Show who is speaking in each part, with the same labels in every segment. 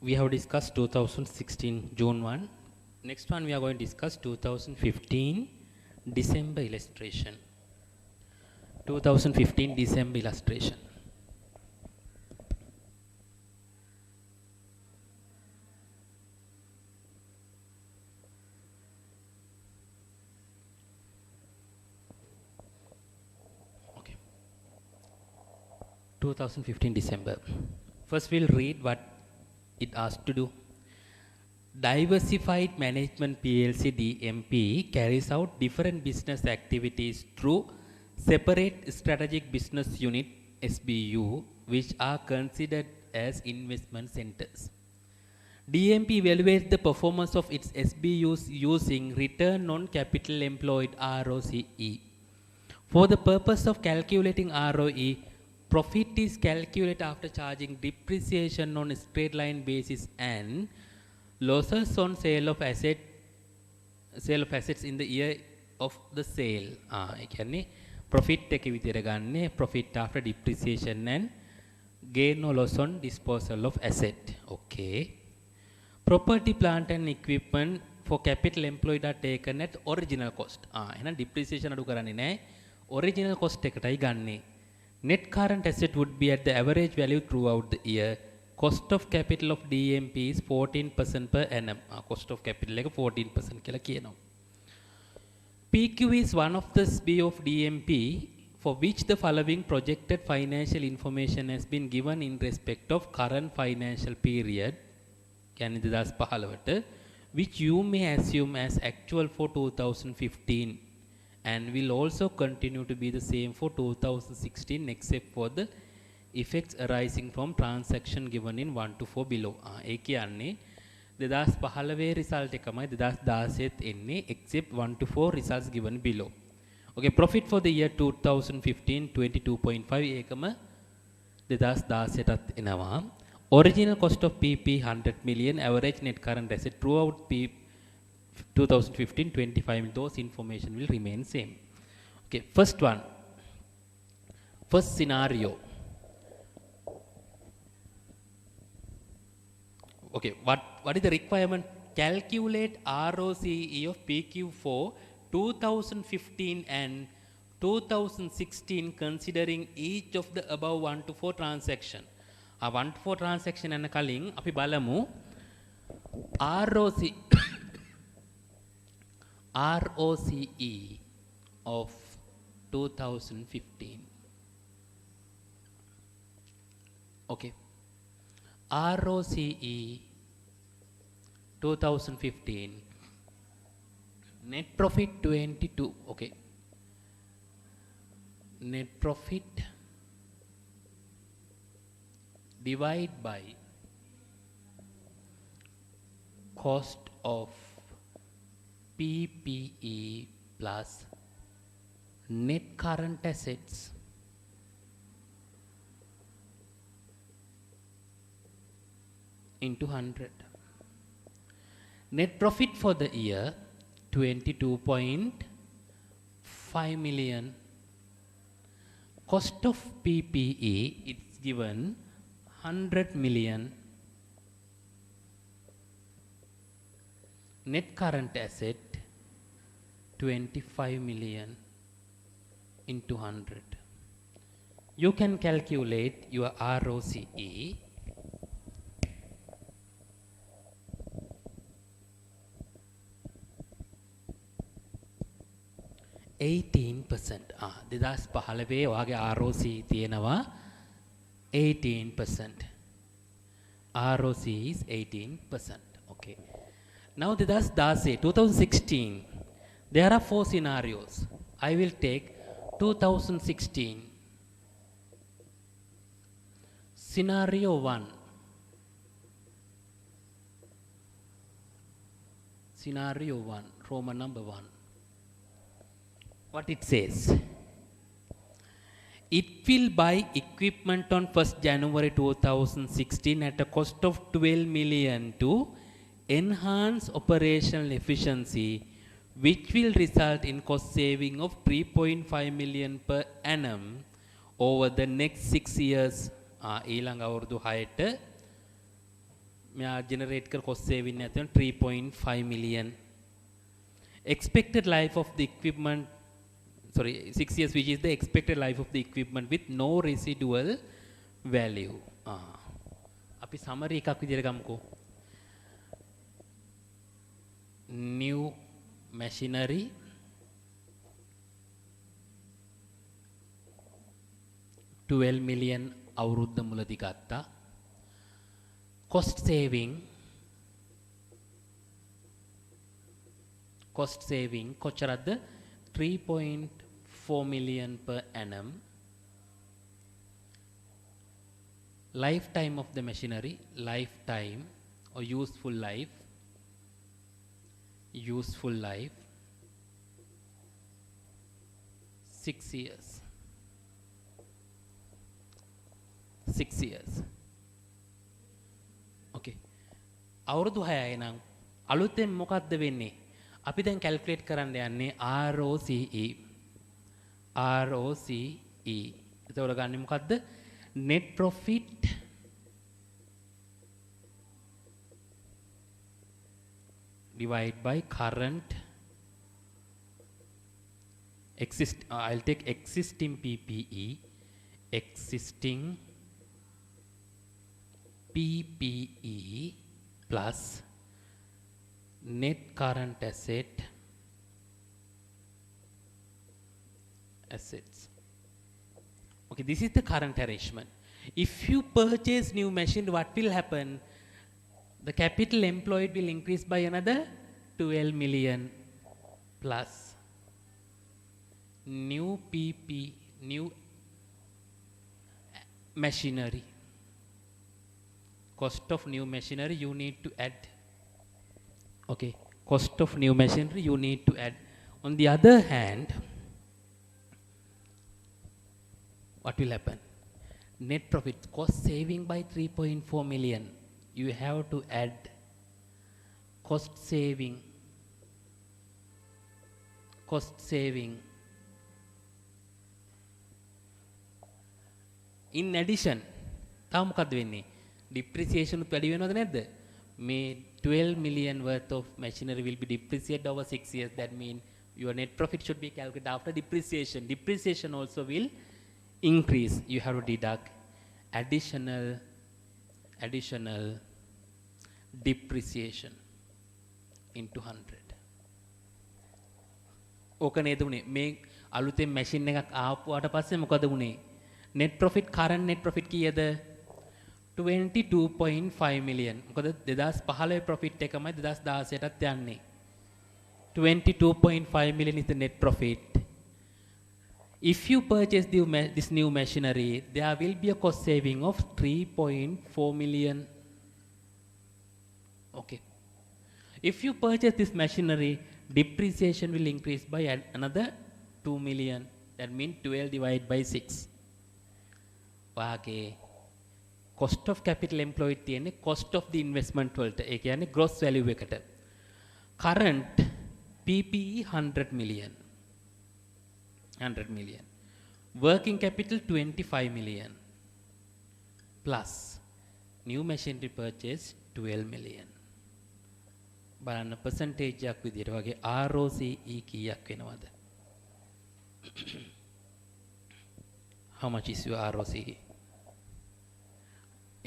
Speaker 1: We have discussed 2016 June 1. Next one we are going to discuss 2015 December illustration. 2015 December illustration. Okay. 2015 December. First we'll read what it asked to do. Diversified Management PLC DMP carries out different business activities through separate strategic business unit SBU, which are considered as investment centers. DMP evaluates the performance of its SBUs using return on capital employed ROCE. For the purpose of calculating ROE, profit is calculated after charging depreciation on a straight line basis and losses on sale of assets in the year of the sale. ඒ කියන්නේ profit එක විදියට ගන්න profit after depreciation and gain or loss on disposal of asset. Okay. Property, plant and equipment for capital employed are taken at original cost. එහෙනම් depreciation අඩු කරන්නේ නැහැ. Original cost එකටයි ගන්නේ. Net current asset would be at the average value throughout the year. Cost of capital of DMP is 14% per annum. Cost of capital එක 14% කියලා කියනවා. PQ is one of the SBU of DMP for which the following projected financial information has been given in respect of current financial period, කියන්නේ 2015ට, which you may assume as actual for 2015 and will also continue to be the same for 2016 except for the effects arising from transaction given in 1 to 4 below. ඒ කියන්නේ 2015 result එකමයි 2016ත් එන්නේ except 1 to 4 results given below. Okay, profit for the year 2015 22.5 ඒකම 2016ටත් එනවා. Original cost of PP 100 million, average net current asset throughout 2015 25. Those information will remain same. Okay, first scenario. Okay, what is the requirement? Calculate ROCE of PQ for 2015 and 2016 considering each of the above 1 to 4 transaction. 1 to 4 transaction යන කලින් අපි බලමු ROCE of 2015. Okay. ROCE 2015, net profit 22. Okay, net profit divide by cost of PPE plus net current assets into 100. Net profit for the year 22.5 million. Cost of PPE, it's given 100 million. Net current asset 25 million into 100. You can calculate your ROCE. 18%. 2015 ඔයාගේ ROCE තියෙනවා 18%. ROCE is 18%. Okay. Now 2016. There are 4 scenarios. I will take 2016. Scenario 1. Scenario 1, Roman number 1. What it says? It will buy equipment on 1st January 2016 at a cost of 12 million to enhance operational efficiency, which will result in cost saving of 3.5 million per annum over the next 6 years. ඊළඟ අවුරුදු 6ට මෙයා generate කර cost saving නැතිනම් 3.5 million. Expected life of the equipment, sorry, 6 years, which is the expected life of the equipment with no residual value. අපි summary එකක් විදිහට ගමුකෝ. New machinery, $12 million අවුරුද්ද මුලදී ගත්තා. Cost saving කොච්චරද? 3.4 million per annum. Lifetime of the machinery, lifetime or useful life 6 years. 6 years. Okay. අවුරුදු 6යි නම් අලුතෙන් මොකක්ද වෙන්නේ? අපි දැන් කැල්කියුලේට් කරන්න යන්නේ ROCE. එතකොට ගන්න මොකද්ද? net profit divide by current I'll take existing PPE plus net current assets. Okay, this is the current arrangement. If you purchase new machine, what will happen? The capital employed will increase by another 12 million plus new machinery. Cost of new machinery you need to add. Okay, cost of new machinery you need to add. On the other hand, what will happen? Net profit, cost saving by 3.4 million. You have to add cost saving. In addition, තව මොකද්ද වෙන්නේ? Depreciation උත් වැඩි වෙනවද නැද්ද? මේ 12 million worth of machinery will be depreciated over 6 years. That means your net profit should be calculated after depreciation. Depreciation also will increase. You have to deduct additional depreciation into 100. ඕක නේද උනේ? මේ අලුතෙන් මැෂින් එකක් ආපුවාට පස්සේ මොකද උනේ? net profit, current net profit කීයද? 22.5 million. මොකද 2015 profit එකමයි 2016ටත් යන්නේ. 22.5 million is the net profit. If you purchase this new machinery, there will be a cost saving of 3.4 million. Okay. If you purchase this machinery, depreciation will increase by another 2 million. That means 12 divided by 6. වාගේ cost of capital employed තියෙන්නේ cost of the investment වලට. ඒ කියන්නේ gross value එකට. Current PPE 100 million. Working capital 25 million. Plus new machinery purchase 12 million. බලන්න percentage එකක් විදියට වගේ ROCE කීයක් වෙනවද? How much is your ROCE?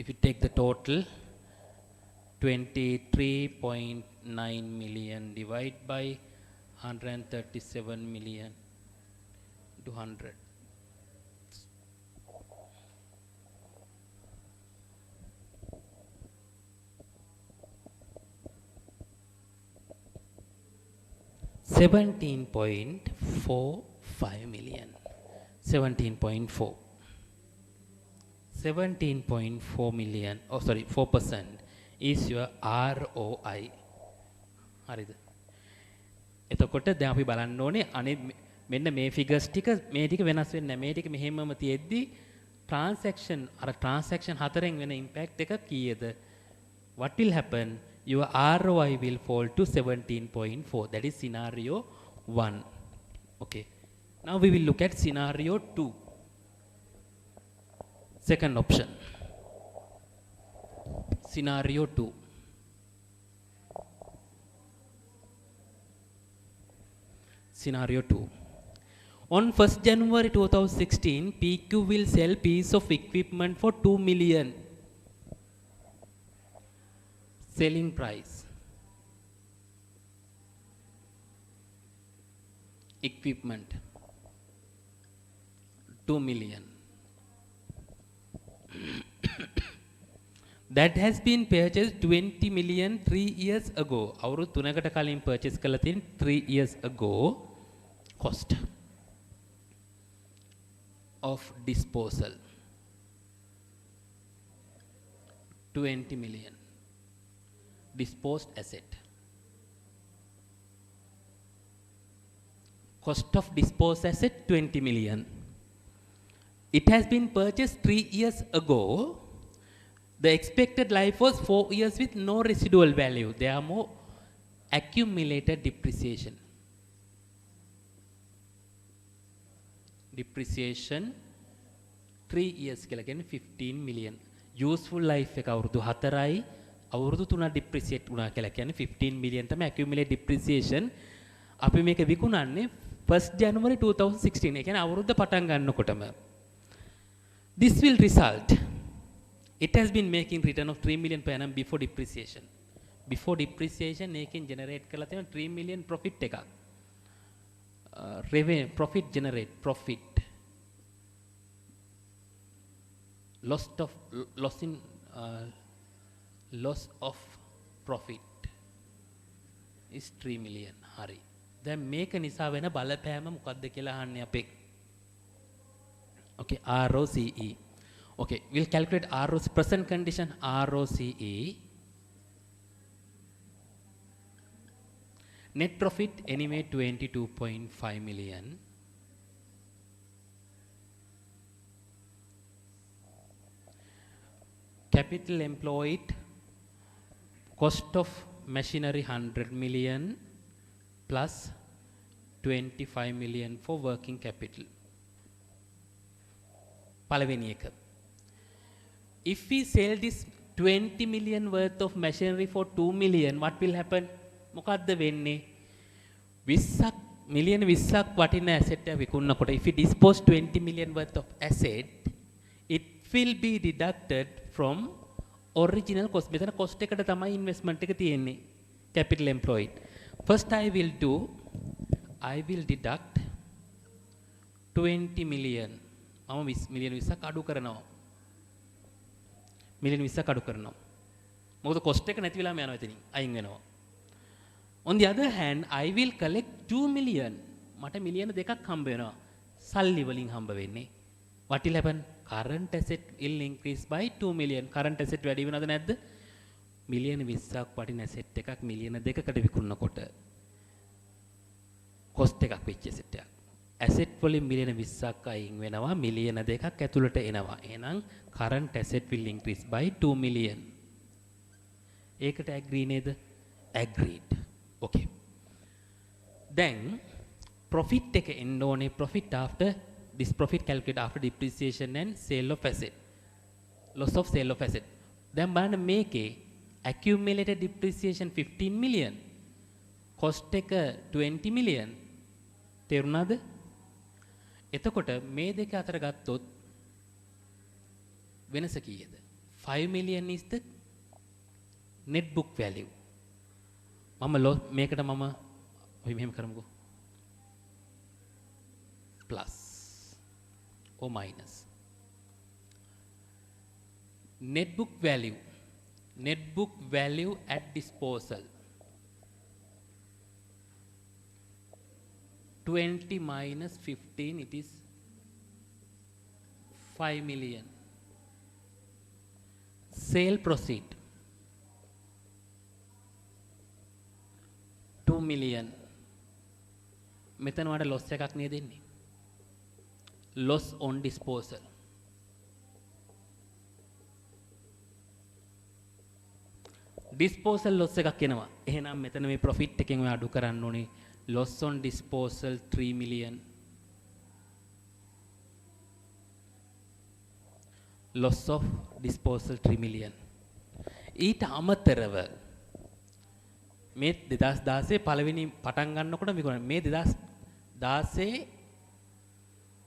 Speaker 1: If you take the total 23.9 million divided by 137 million to 100. $17.45 million. 17.4 million, 4% is your ROI. හරිද? එතකොට දැන් අපි බලන්න ඕනේ අනේ මෙන්න මේ ෆිගර්ස් ටික මේ ටික වෙනස් වෙන්නේ නැහැ. මේ ටික මෙහෙමම තියෙද්දි transaction හතරෙන් වෙන impact එක කීයද? What will happen? Your ROI will fall to 17.4. That is scenario 1. Okay. Now we will look at scenario 2. Second option. Scenario 2. Scenario 2. On 1st January 2016, PQ will sell piece of equipment for 2 million. Selling price. Equipment 2 million. That has been purchased 20 million 3 years ago. Avuru tunakata kalin purchase kala thin 3 years ago. Cost of disposal 20 million. Disposed asset. Cost of disposed asset 20 million. It has been purchased 3 years ago. The expected life was 4 years with no residual value. There are more accumulated depreciation. Depreciation 3 years කියලා කියන්නේ 15 million. Useful life එක අවුරුදු 4යි අවුරුදු 3ක් depreciate වුණා කියලා කියන්නේ 15 million තමයි accumulated depreciation. අපි මේක විකුණන්නේ 1st January 2016. ඒ කියන්නේ අවුරුද්ද පටන් ගන්නකොටම. This will result. It has been making return of 3 million per annum before depreciation. Before depreciation, ඒකෙන් generate කරලා තියෙන 3 million profit එකක්. Revenue profit generate profit. Loss of profit is 3 million. හරි. දැන් මේක නිසා වෙන බලපෑම මොකක්ද කියලා අහන්නේ අපේ. Okay, ROCE. Okay, we'll calculate ROCE, present condition ROCE. Net profit anyway 22.5 million. Capital employed, cost of machinery 100 million plus 25 million for working capital. පළවෙනි එක. If we sell this 20 million worth of machinery for 2 million, what will happen? මොකද්ද වෙන්නේ? 20ක් million 20ක් වටින asset එක විකුණනකොට if we dispose 20 million worth of asset, it will be deducted from original cost. මෙතන cost එකට තමයි investment එක තියෙන්නේ. Capital employed. First I will deduct 20 million. මම 20 million 20ක් අඩු කරනවා. million 20ක් අඩු කරනවා. මොකද cost එක නැති වෙලාම යනවා එතනින්. අයින් වෙනවා. On the other hand, I will collect 2 million. මට මිලියන දෙකක් හම්බ වෙනවා. සල්ලි වලින් හම්බ වෙන්නේ. What will happen? Current asset will increase by 2 million. Current asset වැඩි වෙනවද නැද්ද? මිලියන 20ක් වටින asset එකක් මිලියන දෙකකට විකුණනකොට cost එකක් වෙච්ච asset එකක්. asset වලින් මිලියන 20ක් අයින් වෙනවා මිලියන දෙකක් ඇතුළට එනවා. එහෙනම් current asset will increase by 2 million. ඒකට agree නේද? Agreed. Okay. Then profit එක එන්න ඕනේ profit after this profit calculate after depreciation and sale of asset. Loss of sale of asset. දැන් බලන්න මේකේ accumulated depreciation 15 million. cost එක 20 million. තේරුණාද? එතකොට මේ දෙක අතර ගත්තොත් වෙනස කීයද? 5 million is the net book value. මේකට මම ඔය මෙහෙම කරමුකෝ. plus or minus. Net book value. Net book value at disposal. 20 minus 15, it is 5 million. Sale proceed 2 million. මෙතන වල loss එකක් නේද එන්නේ? Loss on disposal. Disposal loss එකක් එනවා. එහෙනම් මෙතන මේ profit එකෙන් ඔය අඩු කරන්න ඕනේ. Loss on disposal 3 million. Loss of disposal 3 million. ඊට අමතරව මේ 2016 පළවෙනි පටන් ගන්නකොට මේ 2016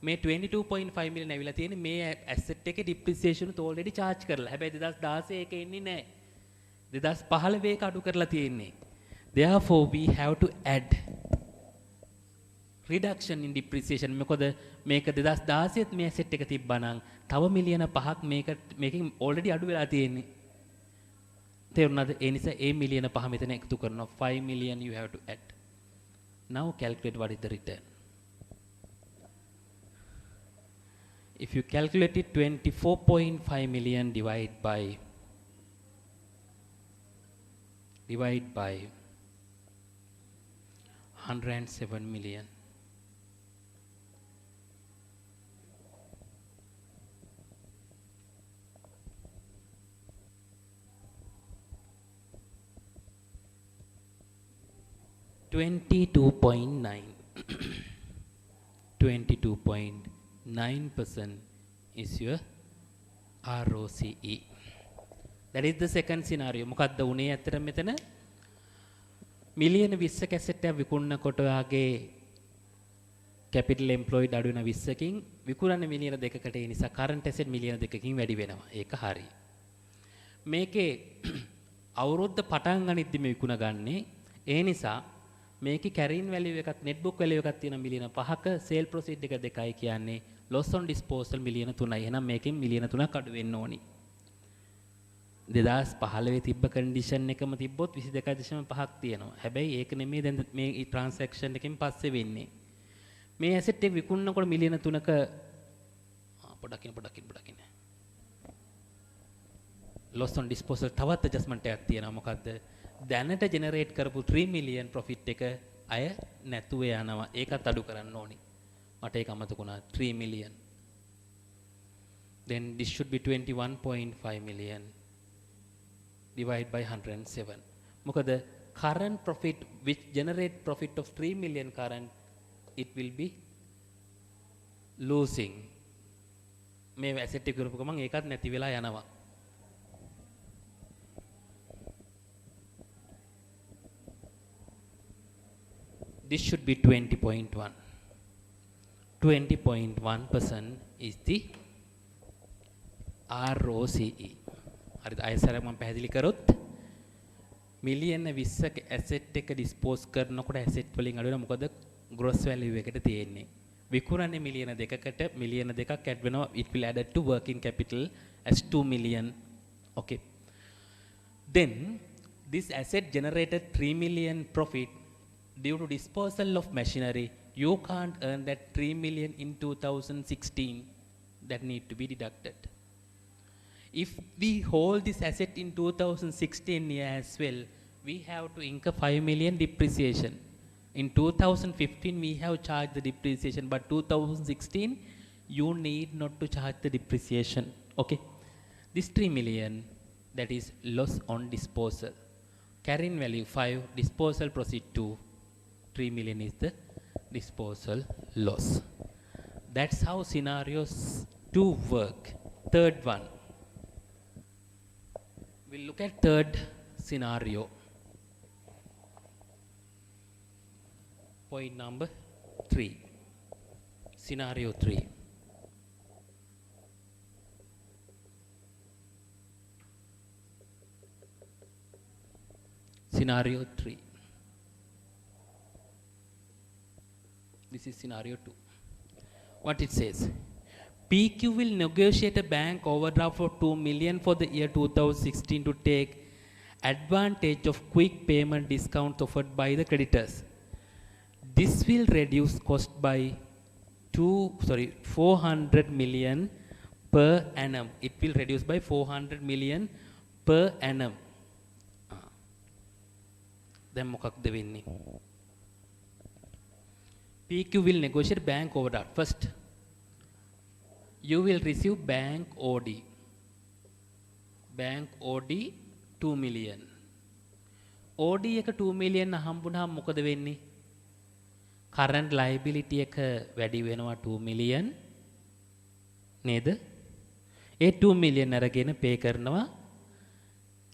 Speaker 1: මේ 22.5 මිලියන් ඇවිල්ලා තියෙන්නේ මේ ඇසෙට් එකේ ඩිප්‍රීසියේෂන් උත් ඔල්රෙඩි charge කරලා. හැබැයි 2016 එක එන්නේ නැහැ. 2015 එක අඩු කරලා තියෙන්නේ. Therefore we have to add reduction in depreciation. මොකද මේක 2016 මේ ඇසෙට් එක තිබ්බනම් තව මිලියන 5ක් මේකෙන් ඔල්රෙඩි අඩු වෙලා තියෙන්නේ. තේරුණාද? ඒ නිසා ඒ මිලියන 5 මෙතන එකතු කරනවා. 5 million you have to add. Now calculate what is the return. If you calculate it, 24.5 million divide by 107 million. $22.9% is your ROCE. That is the second scenario. මොකක්ද උනේ ඇත්තට මෙතන මිලියන 20ක ඇසෙට් එක විකුණනකොට ඔයාගේ capital employed අඩු වෙන 20කින් විකුණන්නේ මිලියන 2කට. ඒ නිසා current asset මිලියන 2කින් වැඩි වෙනවා. ඒක හරි. මේකේ අවුරුද්ද පටන් ගනිද්දි මේ විකුණ ගන්නේ. ඒ නිසා මේකේ carrying value එකක් net book value එකක් තියෙන මිලියන 5ක sale proceed එක 2යි කියන්නේ loss on disposal මිලියන 3යි. එහෙනම් මේකෙන් මිලියන 3ක් අඩු වෙන්න ඕනි. 2015 තිබ්බ කන්ඩිෂන් එකම තිබ්බොත් 22.5ක් තියෙනවා. හැබැයි ඒක නෙමෙයි දැන් මේ ට්‍රාන්සැක්ෂන් එකෙන් පස්සේ වෙන්නේ. මේ ඇසෙට් එක විකුණනකොට මිලියන 3ක පොඩකින් loss on disposal තවත් adjustment එකක් තියෙනවා. මොකද්ද? දැනට ජෙනරේට් කරපු 3 million profit එක අය නැතුව යනවා. ඒකත් අඩු කරන්න ඕනි. මට ඒක අමතක වුණා. 3 million. Then this should be 21.5 million divided by 107. මොකද current profit which generate profit of 3 million current, it will be losing. මේ asset එක කරපු ගමන් ඒකත් නැති වෙලා යනවා. This should be 20.1. 20.1% is the ROCE. හරිද? අයසරක් මම පැහැදිලි කරොත් මිලියන 20ක ඇසෙට් එක ඩිස්පෝස් කරනකොට ඇසෙට් වලින් අඩු වෙනවා. මොකද gross value එකට තියෙන්නේ. විකුණන්නේ මිලියන 2කට මිලියන 2ක් ඇඩ් වෙනවා. It will add to working capital as 2 million. Okay. Then this asset generated 3 million profit. Due to disposal of machinery, you can't earn that 3 million in 2016. That need to be deducted. If we hold this asset in 2016 year as well, we have to incur 5 million depreciation. In 2015, we have charged the depreciation, but 2016, you need not to charge the depreciation. Okay. This 3 million, that is loss on disposal. Carrying value 5, disposal proceed 2. 3 million is the disposal loss. That's how scenarios 2 work. Third one. We'll look at third scenario. Point number 3. Scenario 3. Scenario 3. This is scenario 2. What it says? PQ will negotiate a bank overdraft for 2 million for the year 2016 to take advantage of quick payment discounts offered by the creditors. This will reduce cost by 400 million per annum. It will reduce by 400 million per annum. Then මොකක්ද වෙන්නේ? PQ will negotiate bank overdraft. First, you will receive bank OD. Bank OD 2 million. OD එක 2 million හම්බුනහම මොකද වෙන්නේ? Current liability එක වැඩි වෙනවා 2 million නේද? ඒ 2 million අරගෙන pay කරනවා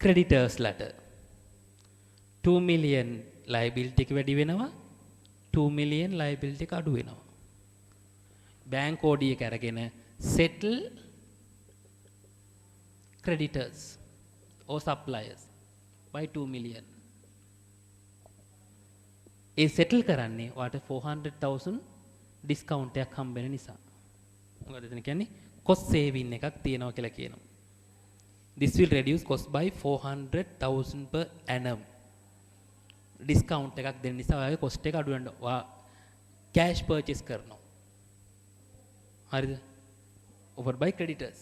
Speaker 1: creditors letter 2 million liability එක වැඩි වෙනවා 2 million liability එක අඩු වෙනවා bank OD එක අරගෙන settle creditors or suppliers by 2 million A settle කරන්නේ වාට 400,000 discount එකක් හම්බ වෙන නිසා මොකද එතන කියන්නේ cost saving එකක් තියෙනවා කියලා කියනවා this will reduce cost by 400,000 per annum discount එකක් දෙන්න නිසා ඔයාගේ cost එක අඩු වෙනවා cash purchase කරනවා හරිද offered by creditors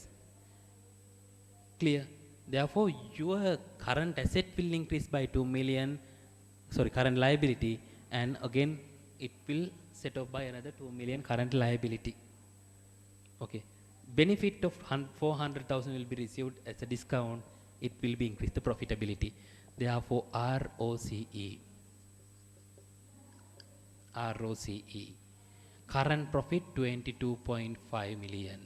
Speaker 1: clear therefore your current asset will increase by 2 million current liability and again it will set off by another 2 million current liability okay benefit of 400,000 will be received as a discount it will be increase the profitability therefore ROCE current profit 22.5 million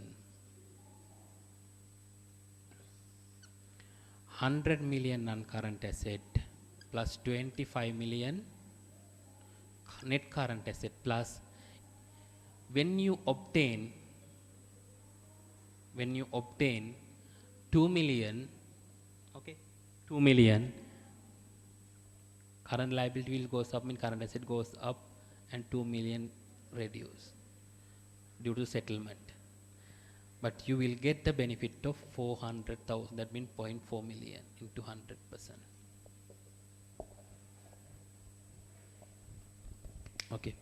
Speaker 1: 100 million non-current asset plus 25 million net current asset plus when you obtain 2 million okay 2 million current liability will goes up mean current asset goes up and 2 million reduce due to settlement but you will get the benefit of 400,000 that means 0.4 million into 100% okay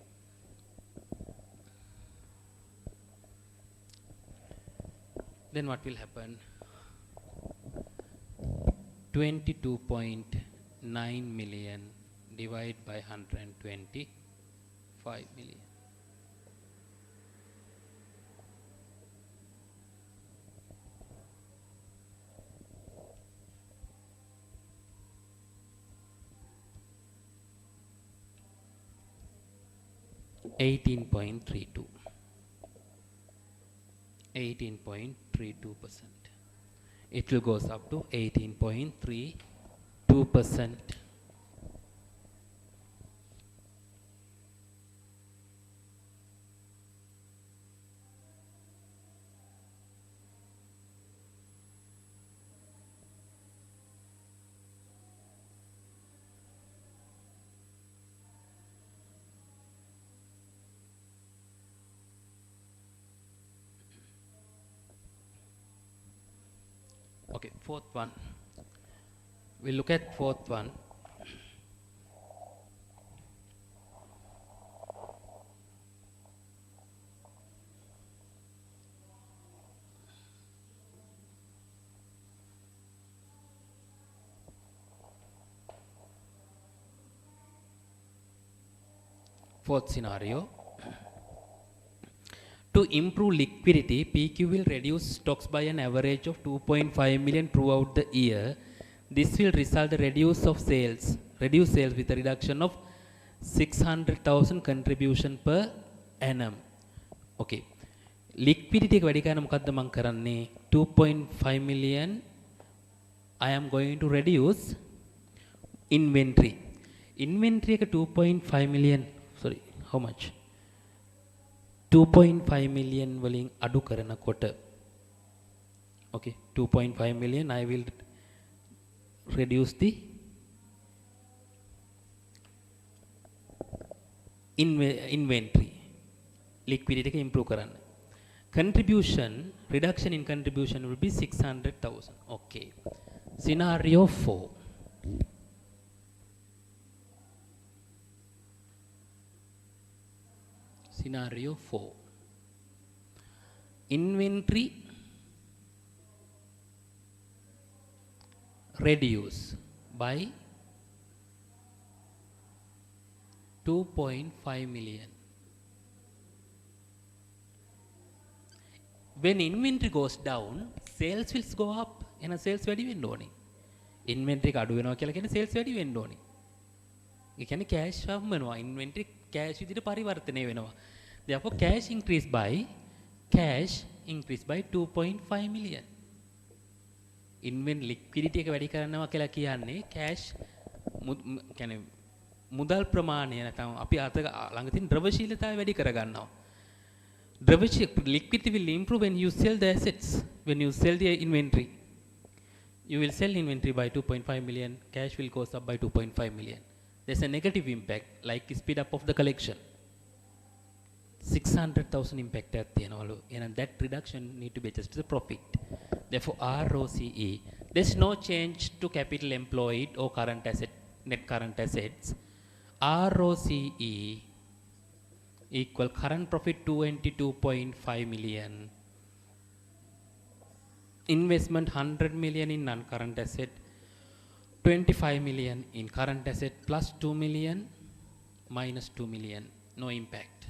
Speaker 1: then what will happen 22.9 million divided by 125 million 18.32 18.32% it will goes up to 18.32% okay fourth one we'll look at fourth one fourth scenario to improve liquidity, PQ will reduce stocks by an average of 2.5 million throughout the year. This will result in reduce sales with a reduction of 600,000 contribution per annum. Okay. Liquidity එක වැඩි කරන්න මොකද්ද මම කරන්නේ 2.5 million I am going to reduce inventory. Inventory එක 2.5 million how much 2.5 million වලින් අඩු කරනකොට okay 2.5 million I will reduce the inventory liquidity එක improve කරන්න reduction in contribution will be 600,000 okay scenario 4 Scenario 4 inventory reduce by 2.5 million when inventory goes down sales will go up එහෙනම් sales වැඩි වෙන්න ඕනේ inventory එක අඩු වෙනවා කියලා කියන්නේ sales වැඩි වෙන්න ඕනේ ඒ කියන්නේ cash හම්බ වෙනවා inventory cash විදිහට පරිවර්තනය වෙනවා therefore cash increased by 2.5 million liquidity එක වැඩි කරනවා කියලා කියන්නේ cash කියන්නේ මුදල් ප්‍රමාණය නැත්නම් අපි අත ළඟ තියෙන ද්‍රවශීලතාවය වැඩි කර ගන්නවා. Liquidity will improve when you sell the assets, when you sell the inventory. You will sell inventory by 2.5 million, cash will goes up by 2.5 million. There's a negative impact like speed up of the collection. 600,000 impact at the and that reduction need to be adjusted to the profit. Therefore, ROCE, there's no change to capital employed or current asset, net current assets. ROCE equal current profit 22.5 million. Investment 100 million in non-current asset, 25 million in current asset plus 2 million minus 2 million, no impact.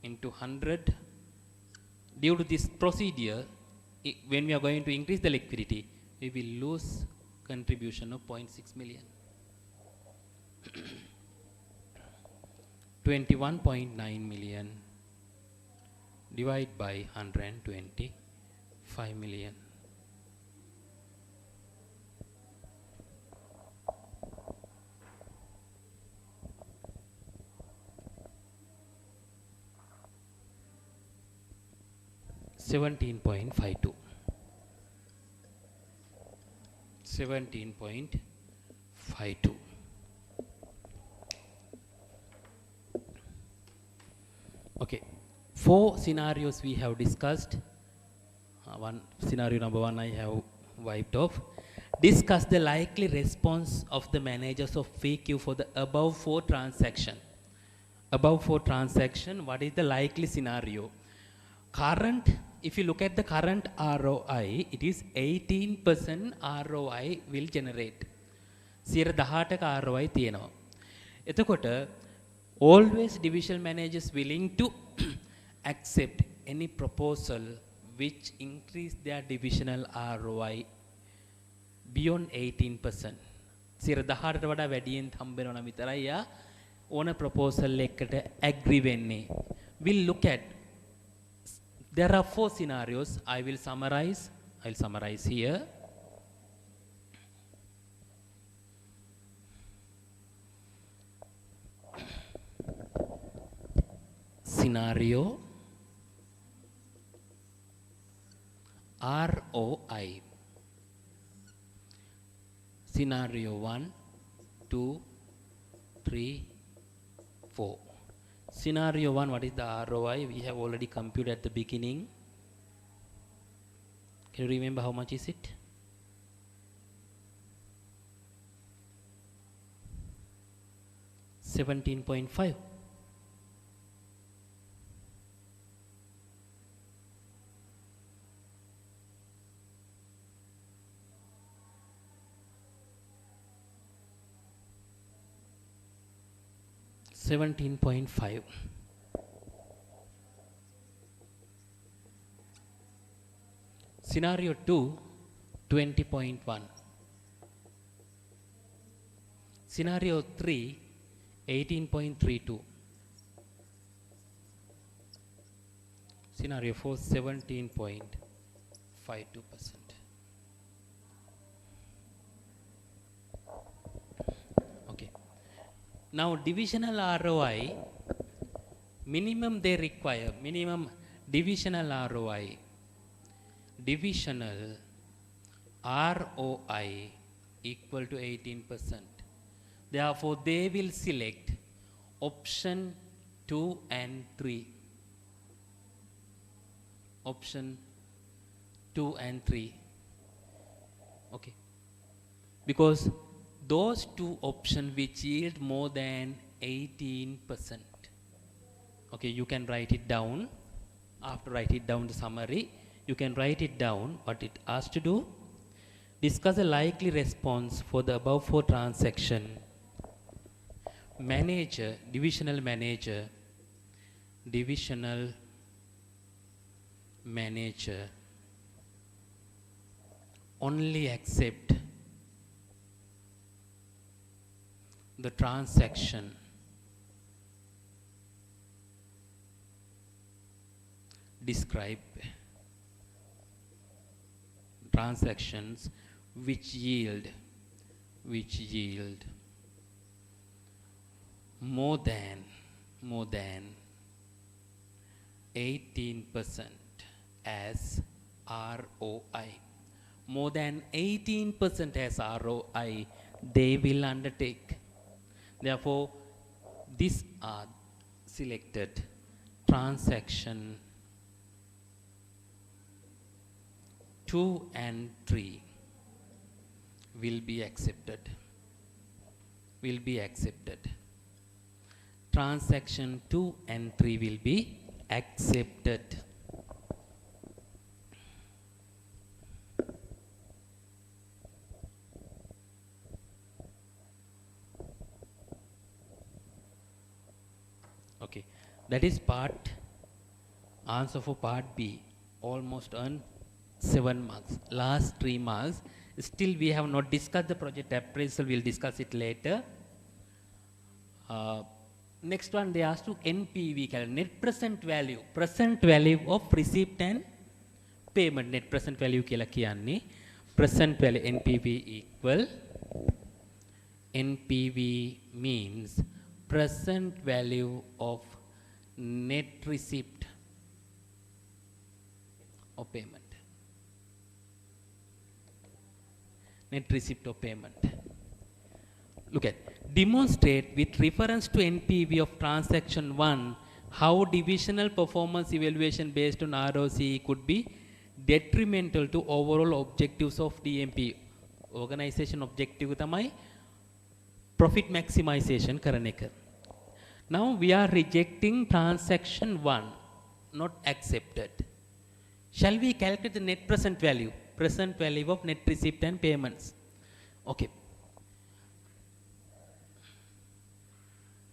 Speaker 1: Into 100, due to this procedure, when we are going to increase the liquidity, we will lose contribution of 0.6 million. 21.9 million divided by 125 million. $17.52. 17.52. Okay, 4 scenarios we have discussed. One scenario number 1 I have wiped off. Discuss the likely response of the managers of FAQ for the above 4 transaction. Above 4 transaction, what is the likely scenario? Current, if you look at the current ROI, it is 18% ROI will generate. 18% ROI තියෙනවා. එතකොට always division managers willing to accept any proposal which increase their divisional ROI beyond 18%. 18%ට වඩා වැඩියෙන් හම්බ වෙනවා නම් විතරයි යා ඕන proposal එකකට agree වෙන්නේ. We'll look at, there are 4 scenarios. I'll summarize here. Scenario ROI. Scenario 1, 2, 3, 4. Scenario 1, what is the ROI? We have already computed at the beginning. Can you remember how much is it? $17.5. $17.5. Scenario 2, 20.1. Scenario 3, 18.32. Scenario 4, 17.52%. Okay. Now divisional ROI, minimum they require, minimum divisional ROI. Divisional ROI equal to 18%. Therefore, they will select option 2 and 3. Option 2 and 3. Okay. Because those 2 options which yield more than 18%. Okay, you can write it down. After write it down the summary, you can write it down what it asks to do. Discuss a likely response for the above 4 transaction. Manager, divisional manager only accept the transaction described transactions which yield more than 18% as ROI. More than 18% as ROI they will undertake. Therefore, these are selected transaction 2 and 3 will be accepted. Transaction 2 and 3 will be accepted. Okay, that is answer for part B. Almost earned 7 marks. Last 3 marks. Still we have not discussed the project appraisal. We'll discuss it later. Next one, they asked to NPV, net present value of receipt and payment. Net present value කියලා කියන්නේ present value NPV equal. NPV means present value of net receipt or payment. Net receipt or payment. Look at, demonstrate with reference to NPV of transaction 1 how divisional performance evaluation based on ROC could be detrimental to overall objectives of DMP. Organization objective තමයි profit maximization කරන එක. Now we are rejecting transaction 1, not accepted. Shall we calculate the net present value? Present value of net receipt and payments. Okay.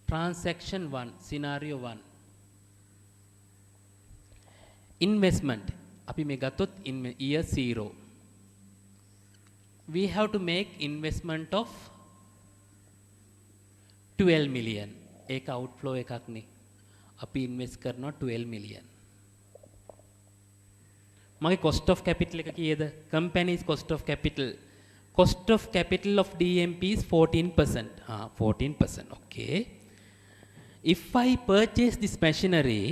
Speaker 1: Transaction 1, scenario 1. Investment. අපි මේ ගත්තොත් year 0. We have to make investment of 12 million. ඒක outflow එකක් නේ. අපි invest කරනවා 12 million. My cost of capital එක කීයද? Company's cost of capital. Cost of capital of DMP is 14%. 14%. Okay. If I purchase this machinery,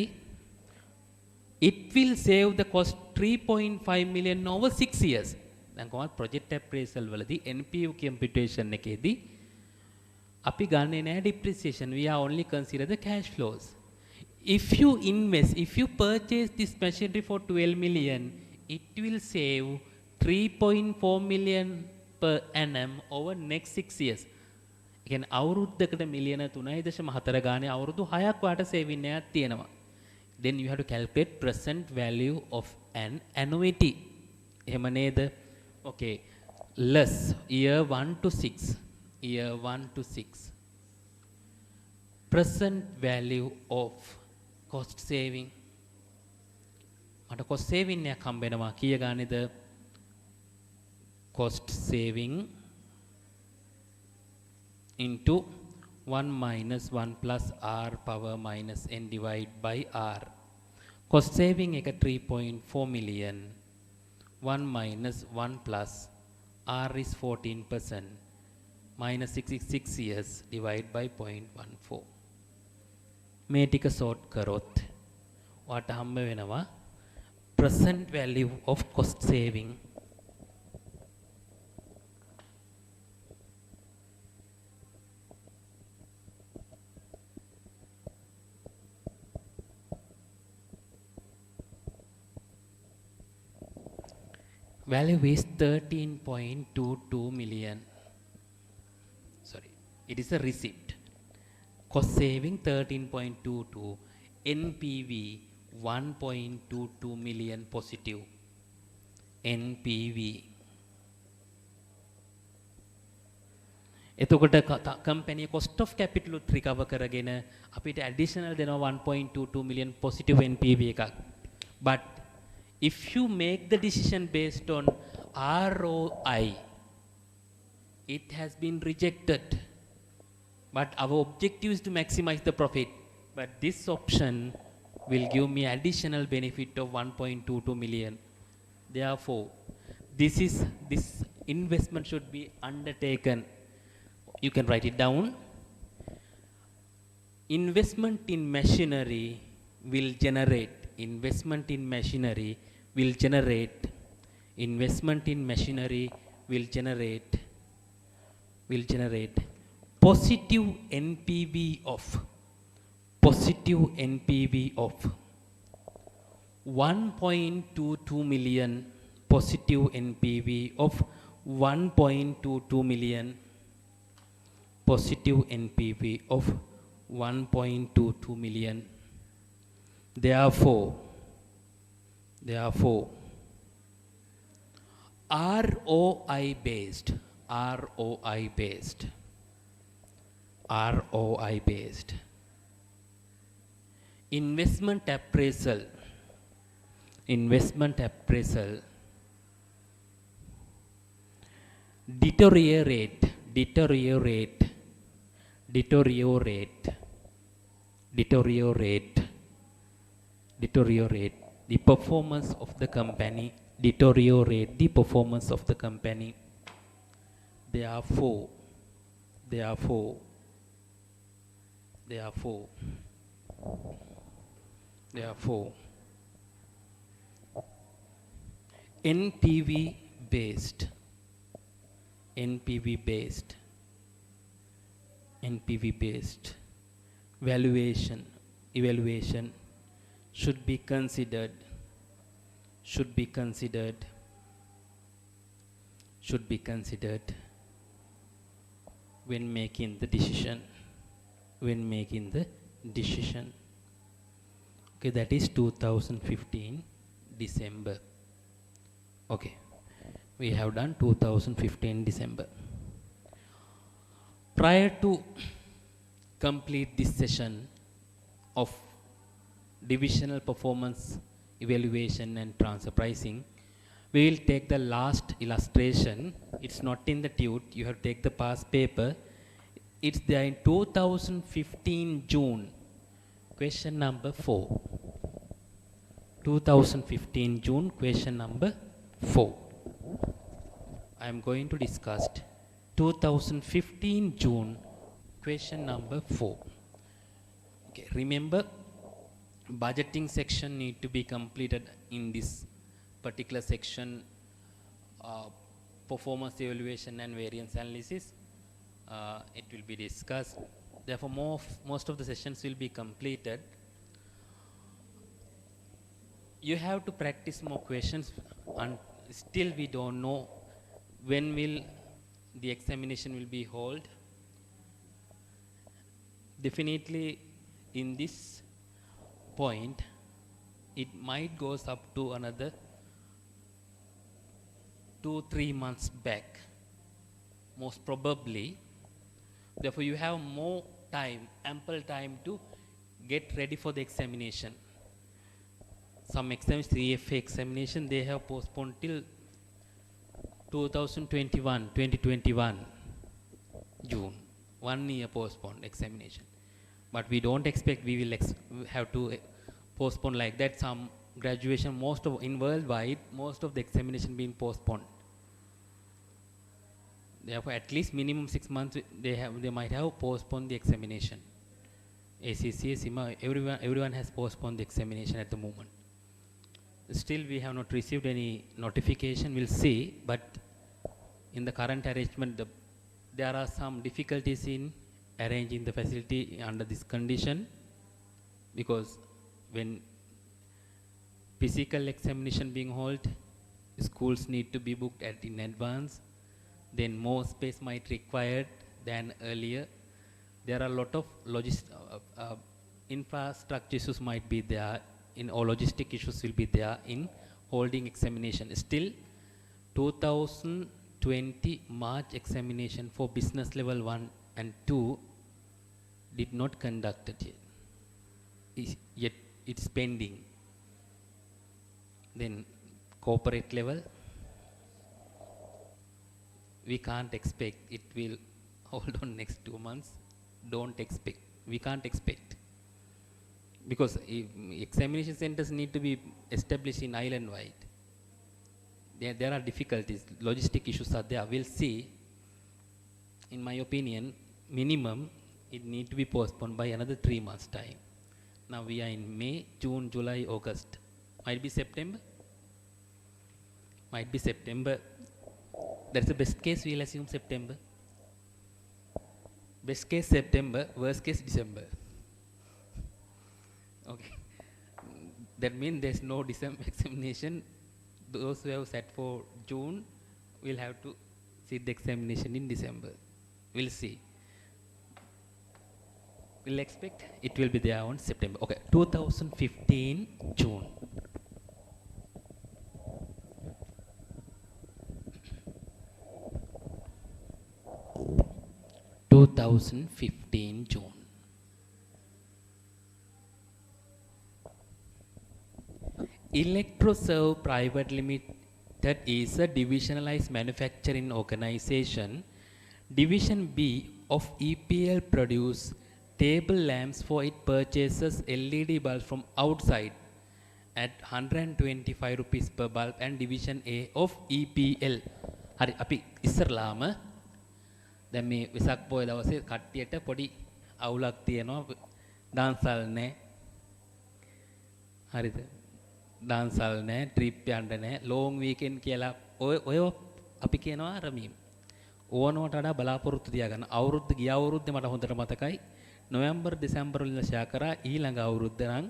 Speaker 1: it will save the cost 3.5 million over 6 years. දැන් කොහොමද project appraisal වලදී NPV computation එකේදී අපි ගන්නෙ නෑ depreciation. We are only consider the cash flows. If you purchase this machinery for 12 million, it will save 3.4 million per annum over next 6 years. again අවුරුද්දකට මිලියන 3.4 ගානේ අවුරුදු 6ක් වාට සේවින් එකක් තියෙනවා. Then you have to calculate present value of an annuity. එහෙම නේද? Okay. Less year 1 to 6. Year 1 to 6. Present value of cost saving. මට cost saving එකක් හම්බෙනවා. කීය ගානේද? Cost saving into 1 minus 1 plus r power minus n divided by r. Cost saving එක 3.4 million. 1 minus 1 plus r is 14%. Minus 66 years divided by 0.14. මේ ටික sort කරොත් ඔයාට හම්බ වෙනවා present value of cost saving value is 13.22 million. Sorry, it is a receipt. Cost saving 13.22, NPV 1.22 million positive. NPV. එතකොට company cost of capital උත් recover කරගෙන අපිට additional දෙනවා 1.22 million positive NPV එකක්. But if you make the decision based on ROI, it has been rejected. But our objective is to maximize the profit. But this option will give me additional benefit of 1.22 million. Therefore, This investment should be undertaken. You can write it down. Investment in machinery will generate investment in machinery will generate investment in machinery will generate positive NPV of positive NPV of 1.22 million, positive NPV of 1.22 million, positive NPV of 1.22 million. Therefore, ROI based investment appraisal deteriorate the performance of the company, deteriorate the performance of the company. Therefore NPV based evaluation should be considered when making the decision. Okay, that is 2015 December. Okay, we have done 2015 December. Prior to complete this session of divisional performance evaluation and transfer pricing, we will take the last illustration. It's not in the tute, you have to take the past paper. It's there in 2015 June, question number 4. 2015 June, question number 4. I am going to discuss 2015 June, question number 4. Okay, remember, budgeting section need to be completed in this particular section, performance evaluation and variance analysis. It will be discussed. Therefore, most of the sessions will be completed. You have to practice more questions, and still we don't know when will the examination will be held. Definitely in this point it might goes up to another 2-3 months back, most probably. Therefore you have more time, ample time to get ready for the examination. Some exams, 3FA examination, they have postponed till 2021 June, 1 year postponed examination. But we don't expect we will have to postpone like that. Some graduation, in worldwide, most of the examination being postponed. Therefore, at least minimum 6 months they might have postponed the examination. ACCA, CIMA, everyone has postponed the examination at the moment. Still, we have not received any notification. We'll see, but in the current arrangement, there are some difficulties in arranging the facility under this condition, because when physical examination being held, schools need to be booked in advance. Then more space might required than earlier. There are a lot of infrastructure issues might be there, or logistic issues will be there in holding examination. Still, 2020 March examination for business level 1 and 2 did not conducted yet. It's pending. Then corporate level, we can't expect it will hold on next 2 months. Don't expect. We can't expect. Because examination centers need to be established in island wide. there are difficulties, logistic issues are there. We'll see. In my opinion, minimum it need to be postponed by another 3 months time. Now we are in May, June, July, August. Might be September. Might be September. That's the best case. We'll assume September. Best case September, worst case December. Okay. That means there's no December examination. Those who have set for June will have to sit the examination in December. We'll see. We'll expect it will be there on September. Okay, 2015 June. 2015 June. Electroserve Private Limited is a divisionalized manufacturing organization. Division B of EPL produce table lamps for it purchases LED bulbs from outside at 125 rupees per bulb, and Division A of EPL. hari අපි ඉස්සරලාම දැන් මේ වෙසක් පොය දවසේ කට්ටියට පොඩි අවුලක් තියෙනවා, ඩාන්සල් නැහැ. හරිද? ඩාන්සල් නැහැ, ට්‍රිප් යන්න නැහැ, ලොන් වීකෙන්ඩ් කියලා ඔය අපි කියනවා රමීම්. ඕනවට වඩා බලාපොරොත්තු තියාගන්න. අවුරුද්ද ගිය අවුරුද්දේ මට හොඳට මතකයි නොවැම්බර් දෙසැම්බර් වල ෂෙයා කරා ඊළඟ අවුරුද්ද නම්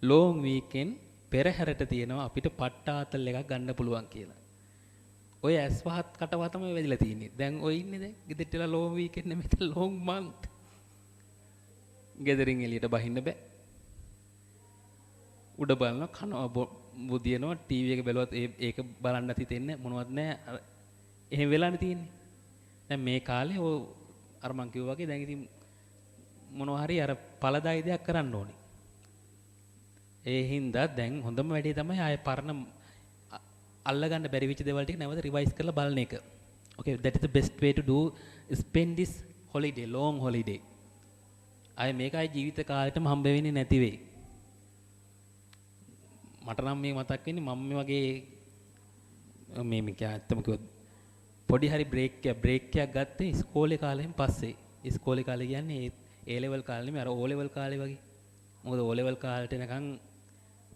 Speaker 1: ලොන් වීකෙන්ඩ් පෙරහැරට තියෙනවා අපිට පට්ටාතල් එකක් ගන්න පුළුවන් කියලා. ඔය ඇස් පහත් කටවා තමයි වෙදිලා තියෙන්නේ. දැන් ඔය ඉන්නේ දැන් ගෙදරටලා ලොන් වීකෙන්ඩ් නෙමෙයි ලොන් මන්ත්. ගෙදරින් එළියට බහින්න බෑ. උඩ බලනවා කනවා බුදියනවා ටීවී එක බැලුවත් ඒක බලන්න හිතෙන්නේ මොනවත් නැහැ. එහෙම වෙලානේ තියෙන්නේ. දැන් මේ කාලේ ඔය අර මං කිව්වා වගේ දැන් ඉතින් මොනවා හරි අර පළදායි දෙයක් කරන්න ඕනේ. ඒ හින්දා දැන් හොඳම වැඩේ තමයි ආයේ පරණ අල්ලගන්න බැරි වෙච්ච දේවල් ටික නැවත රිවයිස් කරලා බලන එක. Okay, that is the best way to do spend this holiday, long holiday. ආයේ මේකයි ජීවිත කාලෙටම හම්බ වෙන්නේ නැති වෙයි. මට නම් මේ මතක් වෙන්නේ මම මේ වගේ මේ ඇත්තම කිව්වොත් පොඩි හරි බ්‍රේක් එකක් ගත්තේ ඉස්කෝලේ කාලෙන් පස්සේ. ඉස්කෝලේ කාලේ කියන්නේ ඒ ලෙවල් කාලේ නෙමෙයි අර ඕ ලෙවල් කාලේ වගේ. මොකද ඕ ලෙවල් කාලේට එනකන්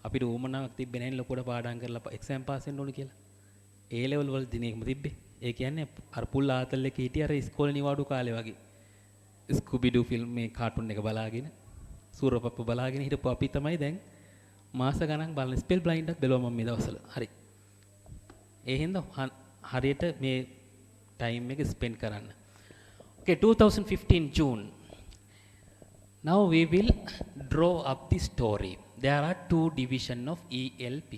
Speaker 1: අපිට උවමනාවක් තිබ්බේ නැහැ ලොකුට පාඩම් කරලා එක්සෑම් පාස් වෙන්න ඕනේ කියලා. ඒ ලෙවල් වල දිනේකම තිබ්බේ. ඒ කියන්නේ අර පුල් ආතල් එකේ හිටිය අර ඉස්කෝලේ නිවාඩු කාලේ වගේ. ස්කූබිඩු ෆිල්ම් මේ කාටුන් එක බලාගෙන සූරපප්පු බලාගෙන හිටපු අපි තමයි දැන් මාස ගණන් බලන ස්පෙල් බ්ලයින්ඩ් එකක් බැලුවා මම මේ දවස්වල. හරි. ඒ හින්දා හරියට මේ ටයිම් එක ස්පෙන්ඩ් කරන්න. Okay, 2015 June. Now we will draw up the story. There are two divisions of ELP.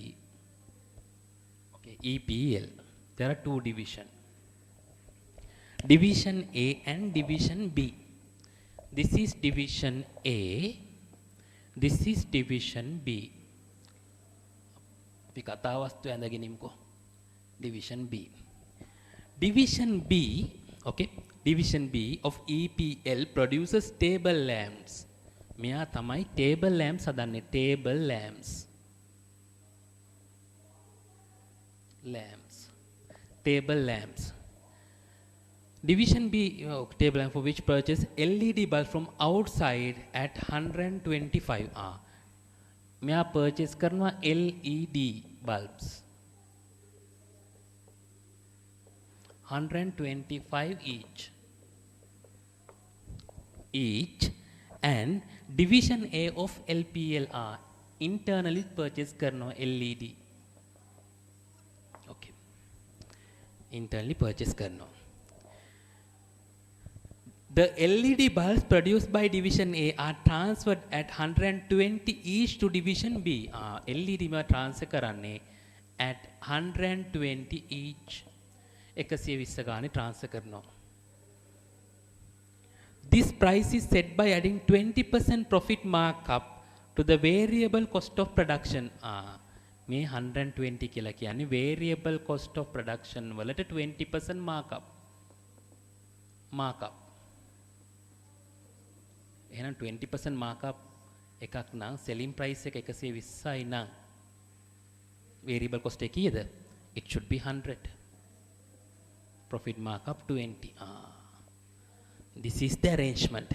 Speaker 1: Okay, EPL. There are two divisions. Division A and Division B. This is Division A. This is Division B. අපි කතාවස්තු ඇඳගෙනමුකෝ. Division B. Division B, okay, Division B of EPL produces table lamps. මෙයා තමයි table lamps හදන්නේ. Table lamps. Lamps. Table lamps. Division B, table lamp for which purchase LED bulb from outside at 125. මෙයා purchase කරනවා LED bulbs 125 each, and Division A of LPL internally purchase කරනවා LED. Okay, internally purchase කරනවා. The LED bulbs produced by Division A are transferred at 120 each to Division B. LED में transfer कराने at 120 each. 120 गाने transfer करना. This price is set by adding 20% profit markup to the variable cost of production. මේ 120 කියලා කියන්නේ variable cost of production වලට 20% markup. එහෙනම් 20% markup එකක් නම් selling price එක 120යි නම් variable cost එක කීයද? it should be 100. Profit markup 20. This is the arrangement.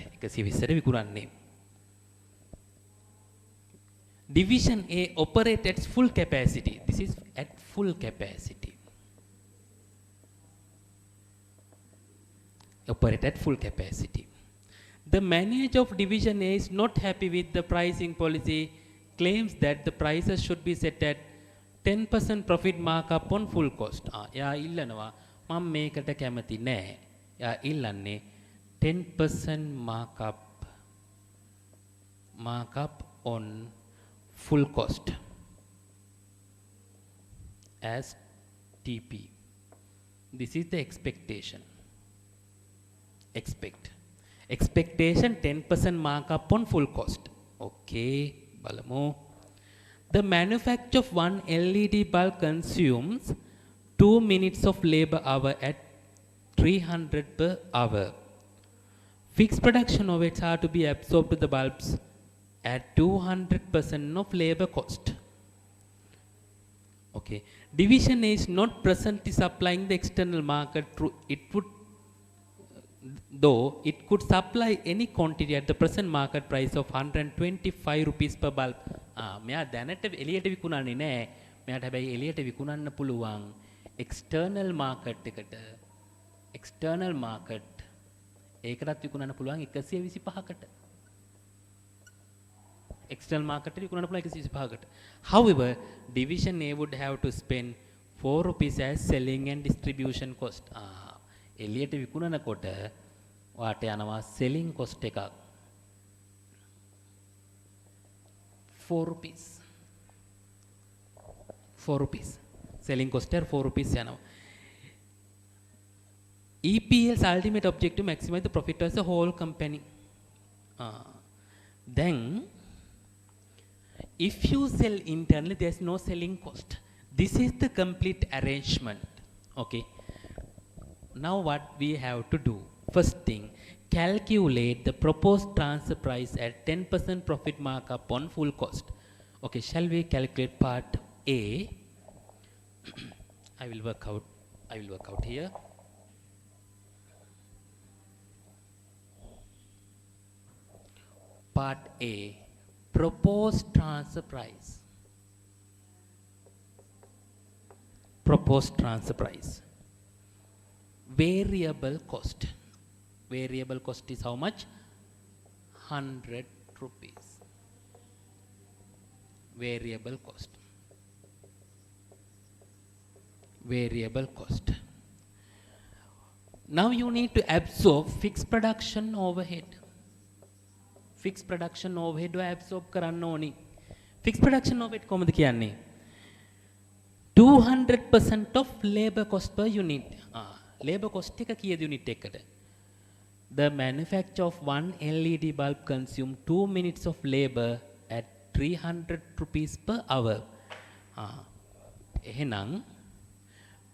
Speaker 1: Division A operate at full capacity. This is at full capacity. Operate at full capacity. The manager of Division A is not happy with the pricing policy, claims that the prices should be set at 10% profit markup on full cost. යා ඉල්ලනවා මම මේකට කැමති නෑ. යා ඉල්ලන්නේ 10% markup on full cost as TP. This is the expectation. Expectation 10% markup on full cost. Okay, balamu. The manufacture of one LED bulb consumes 2 minutes of labor hour at 300 per hour. Fixed production overheads are to be absorbed to the bulbs at 200% of labor cost. Okay. Division A is not presently supplying the external market through though it could supply any quantity at the present market price of 125 rupees per bulb. මෙයා දැනට එළියට විකුණන්නේ නැහැ. මෙයාට හැබැයි එළියට විකුණන්න පුළුවන් external market එකට. external market ඒකටත් විකුණන්න පුළුවන් 125කට. external market එකට විකුණන්න පුළුවන් 125කට. However, division A would have to spend 4 rupees as selling and distribution cost. එළියට විකුණනකොට වාට යනවා selling cost එකක් 4 rupees. 4 rupees. Selling cost er 4 rupees යනවා. EPL's ultimate objective to maximize the profit as a whole company. Then if you sell internally, there's no selling cost. This is the complete arrangement. Okay. Now what we have to do? First thing, calculate the proposed transfer price at 10% profit markup on full cost. Okay, shall we calculate part A? I will work out here. Part A, proposed transfer price. Proposed transfer price. Variable cost. Variable cost is how much? 100 rupees. Variable cost. Variable cost. Now you need to absorb fixed production overhead. Fixed production overhead absorb කරන්න ඕනි. Fixed production overhead කොහොමද කියන්නේ? 200% of labor cost per unit. Labor cost එක කීයද unit එකකට? The manufacture of one LED bulb consume 2 minutes of labor at 300 rupees per hour. එහෙනම්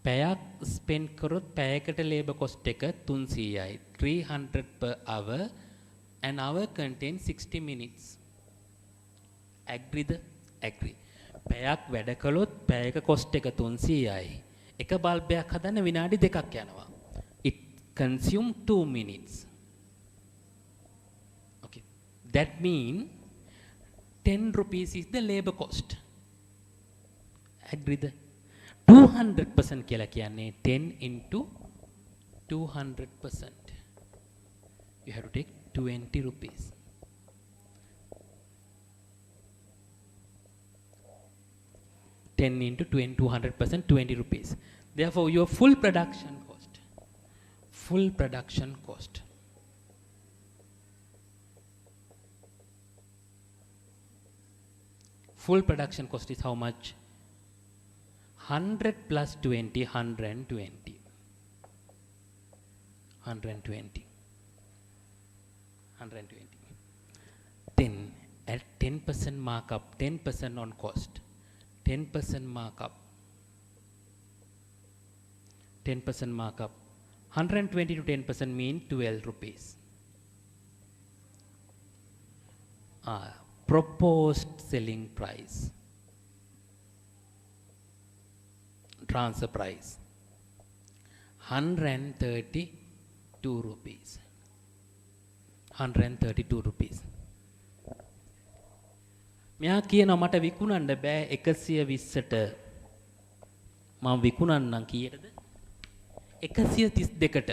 Speaker 1: පැයක් spend කරොත් පැයකට labor cost එක 300යි. 300 per hour. An hour contains 60 minutes. Agree? පැයක් වැඩ කළොත් පැයක cost එක 300යි. එක බල්බයක් හදන්න විනාඩි 2ක් යනවා. It consume 2 minutes. Okay. That means 10 rupees is the labor cost. Agree? 200% කියලා කියන්නේ 10 into 200%. You have to take 20 rupees. Into 200%, 20 rupees. Therefore, your full production cost. Full production cost. Full production cost is how much? 100 plus 20, 120. 120. 120. Then at 10% markup, 10% on cost. 10% markup. 10% markup. 120 to 10% mean 12 rupees. Proposed selling price. transfer price 132 rupees. 132 rupees. මෙයා කියනවා මට විකුණන්න බෑ 120ට. මම විකුණන්නම් කීයටද? 132ට.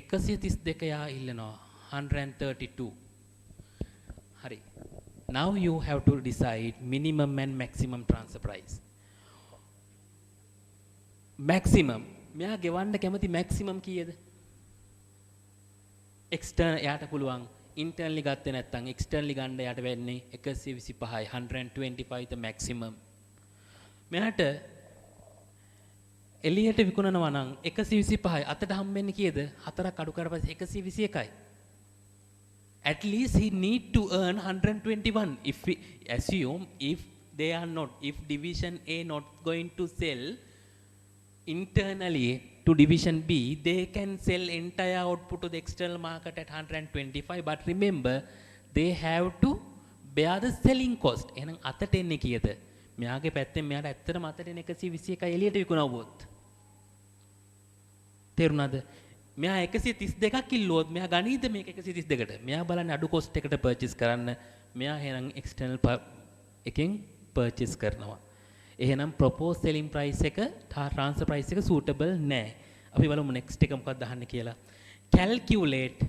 Speaker 1: 132 යා ඉල්ලනවා 132. හරි. Now you have to decide minimum and maximum transfer price. Maximum. මෙයා ගෙවන්න කැමති maximum කීයද? External යාට පුළුවන් internally ගත්තේ නැත්නම් externally ගන්න යාට වෙන්නේ 125යි 125 the maximum. මෙයාට එළියට විකුණනවා නම් 125යි අතට හම්බෙන්නේ කීයද? 4ක් අඩු කරලා පස්සේ 121යි. At least he need to earn 121 if we assume if they are not, if division A not going to sell internally to division B, they can sell entire output to the external market at 125, but remember they have to bear the selling cost. එහෙනම් අතට එන්නේ කීයද? මෙයාගේ පැත්තෙන් මෙයාට ඇත්තටම අතට එන 121යි එළියට විකුණවුවොත්. තේරුණාද? මෙයා 132ක් කිල්ලුවොත් මෙයා ගණීද මේක 132ට. මෙයා බලන්නේ අඩු කොස්ට් එකට පර්චේස් කරන්න. මෙයා එහෙනම් එක්ස්ටර්නල් එකෙන් පර්චේස් කරනවා. එහෙනම් ප්‍රොපෝස් සෙලින් ප්‍රයිස් එක ට්‍රාන්ස්ෆර් ප්‍රයිස් එක සූටබල් නෑ. අපි බලමු නෙක්ස්ට් එක මොකක්ද අහන්නේ කියලා. Calculate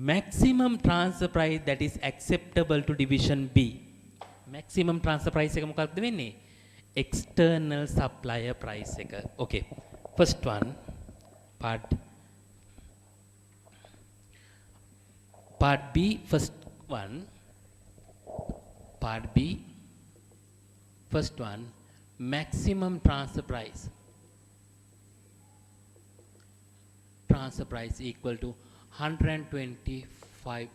Speaker 1: maximum transfer price that is acceptable to division B. Maximum transfer price එක මොකක්ද වෙන්නේ? External supplier price එක. Okay. First one part B, first one, part B, first one, maximum transfer price. Transfer price equal to 125.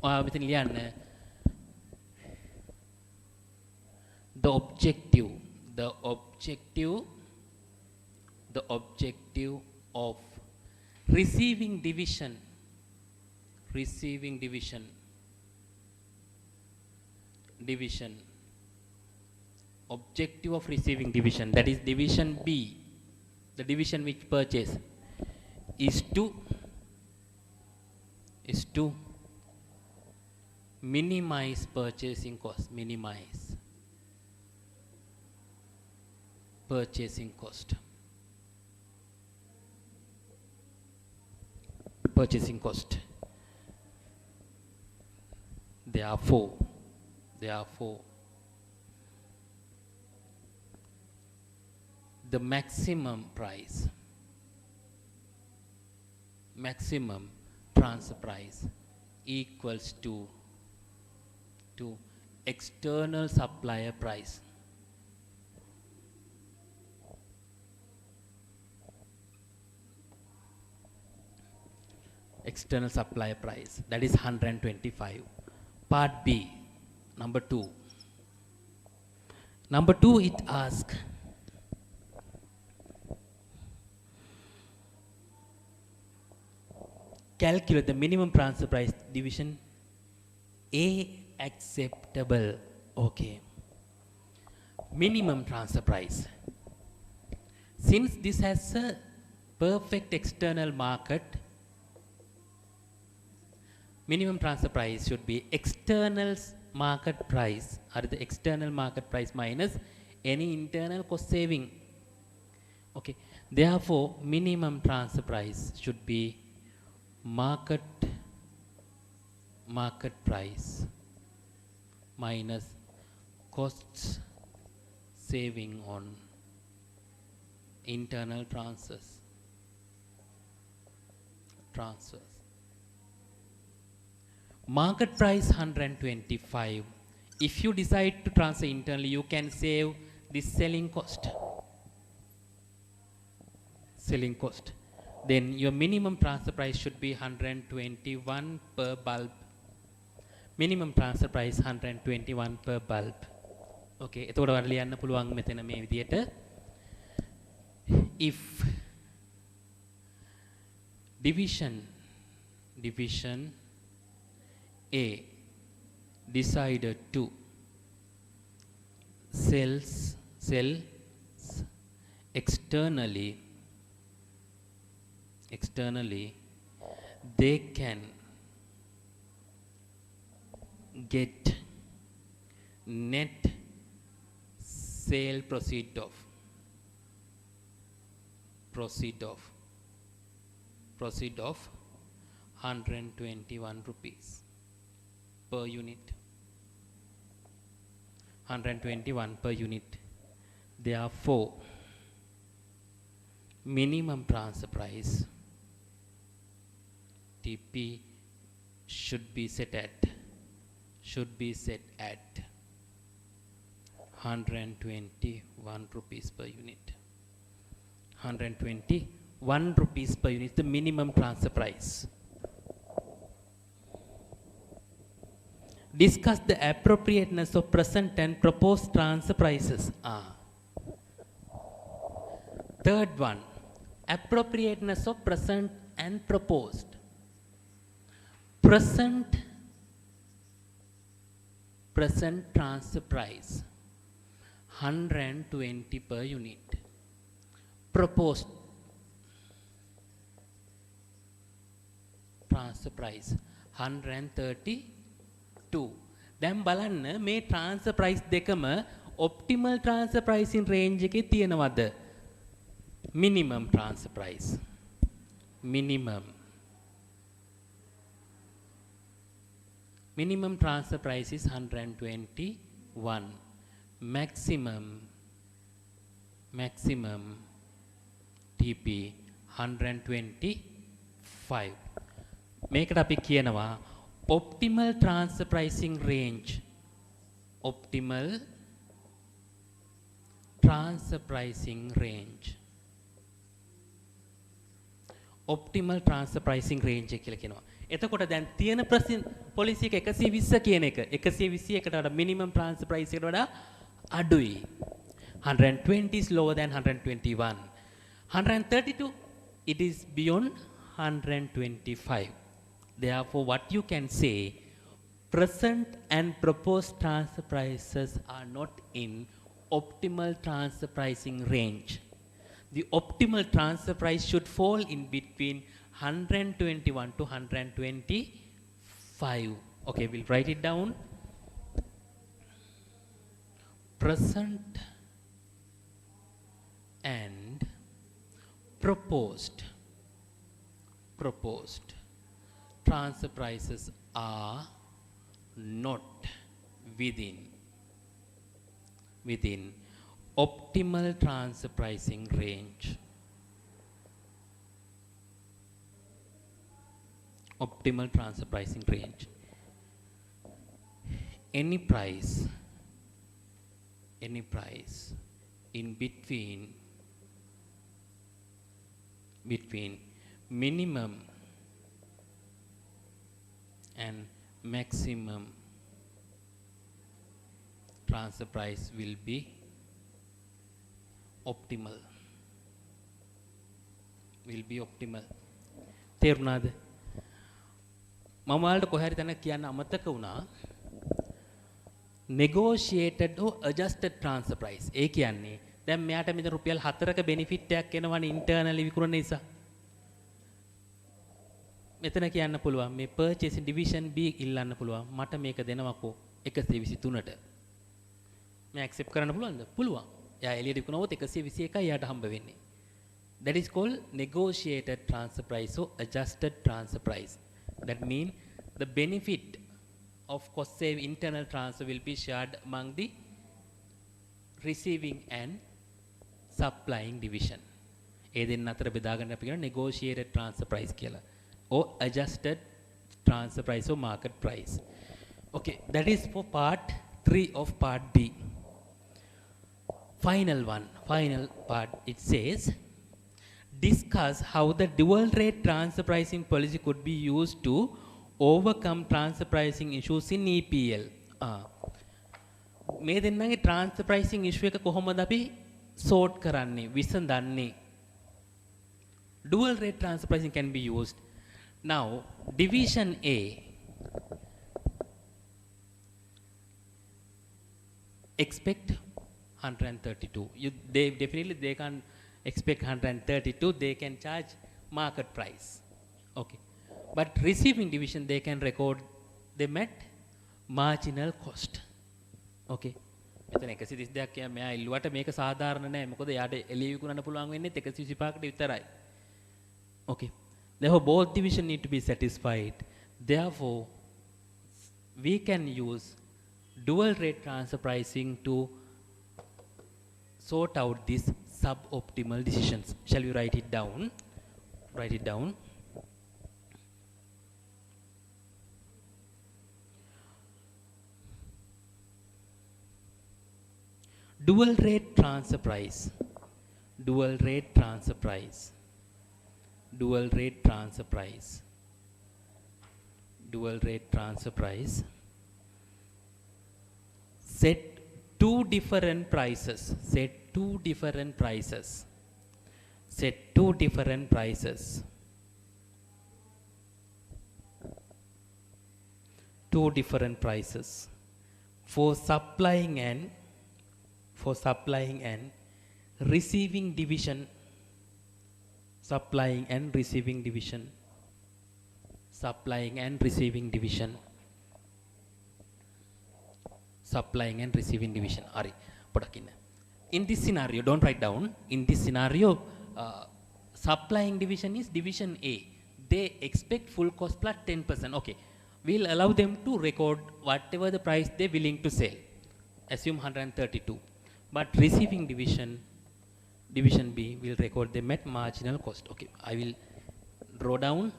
Speaker 1: මෙතන ලියන්න the objective of receiving division objective of receiving division, that is division B, the division which purchase is to minimize purchasing cost, purchasing cost. Therefore the maximum transfer price equals to external supplier price. External supplier price, that is 125. Part B, number 2, it asks calculate the minimum transfer price division A acceptable. Okay, minimum transfer price, since this has a perfect external market, minimum transfer price should be external market price, or the external market price minus any internal cost saving. Okay, therefore minimum transfer price should be market price minus costs saving on internal transfers. Market price 125. If you decide to transfer internally, you can save this selling cost. Then your minimum transfer price should be 121 per bulb. Minimum transfer price 121 per bulb. Okay, එතකොට වල ලියන්න පුළුවන් මෙතන මේ විදියට. If division A decided to sells externally, they can get net sale proceed of 121 rupees per unit. 121 per unit. Therefore, minimum transfer price TP should be set at 121 rupees per unit. 121 rupees per unit is the minimum transfer price. Discuss the appropriateness of present and proposed transfer prices. Third one, appropriateness of present and proposed. Present transfer price 120 per unit. Proposed transfer price 132. දැන් බලන්න මේ transfer price දෙකම optimal transfer pricing range එකේ තියෙනවද? Minimum transfer price. Minimum transfer price is 121. Maximum TP 125. මේකට අපි කියනවා optimal transfer pricing range. Optimal transfer pricing range කියලා කියනවා. එතකොට දැන් තියෙන පොලිසි එක 120 කියන එක 121 කට වඩා minimum transfer price එකට වඩා අඩුයි. 120 is lower than 121. 132 it is beyond 125. Therefore, what you can say, present and proposed transfer prices are not in optimal transfer pricing range. The optimal transfer price should fall in between 121 to 125. Okay, we'll write it down. Present and proposed transfer prices are not within optimal transfer pricing range. Optimal transfer pricing range. Any price in between minimum and maximum transfer price will be optimal. තේරුණාද? මම ඔයාලට කොහරි තැනක කියන්න අමතක වුණා negotiated or adjusted transfer price. ඒ කියන්නේ දැන් මෙයාට මෙතන රුපියල් 4ක benefit එකක් එනවනේ internally විකුණන නිසා. මෙතන කියන්න පුළුවන් මේ purchasing division B ඉල්ලන්න පුළුවන් මට මේක දෙනවකෝ 123ට. මම accept කරන්න පුළුවන්ද? පුළුවන්. එයා එළියට විකුණුවොත් 121යි යාට හම්බ වෙන්නේ. That is called negotiated transfer price or adjusted transfer price. That means the benefit of cost save internal transfer will be shared among the receiving and supplying division. ඒ දෙන්න අතර බෙදා ගන්න අපි කියන negotiated transfer price කියලා. Or adjusted transfer price or market price. Okay, that is for part 3 of part B. Final part, it says, discuss how the dual rate transfer pricing policy could be used to overcome transfer pricing issues in EPL. මේ දෙන්නගේ transfer pricing issue එක කොහොමද අපි sort කරන්නේ විසඳන්නේ? Dual rate transfer pricing can be used. Now, division A expect 132. They definitely they can't expect 132. They can charge market price. Okay. But receiving division they can record them at marginal cost. Okay. මෙතන 132ක් මෙයා ඉල්ලුවට මේක සාධාරණ නෑ. මොකද යාට එළිය විකුණන්න පුළුවන් වෙන්නේ 125කට විතරයි. Okay. Therefore both division need to be satisfied. Therefore we can use dual rate transfer pricing to sort out these suboptimal decisions. Shall we write it down? Write it down. Dual rate transfer price. Dual rate transfer price. Dual rate transfer price. Dual rate transfer price. Set two different prices. Set two different prices. Set two different prices. Two different prices for supplying and receiving division. Supplying and receiving division. Supplying and receiving division. Supplying and receiving division. Ari, in this scenario, don't write down. In this scenario, supplying division is division A. They expect full cost plus 10%. Okay, we'll allow them to record whatever the price they're willing to sell. Assume 132. But receiving division, division B, will record them at marginal cost. Okay, I will draw down.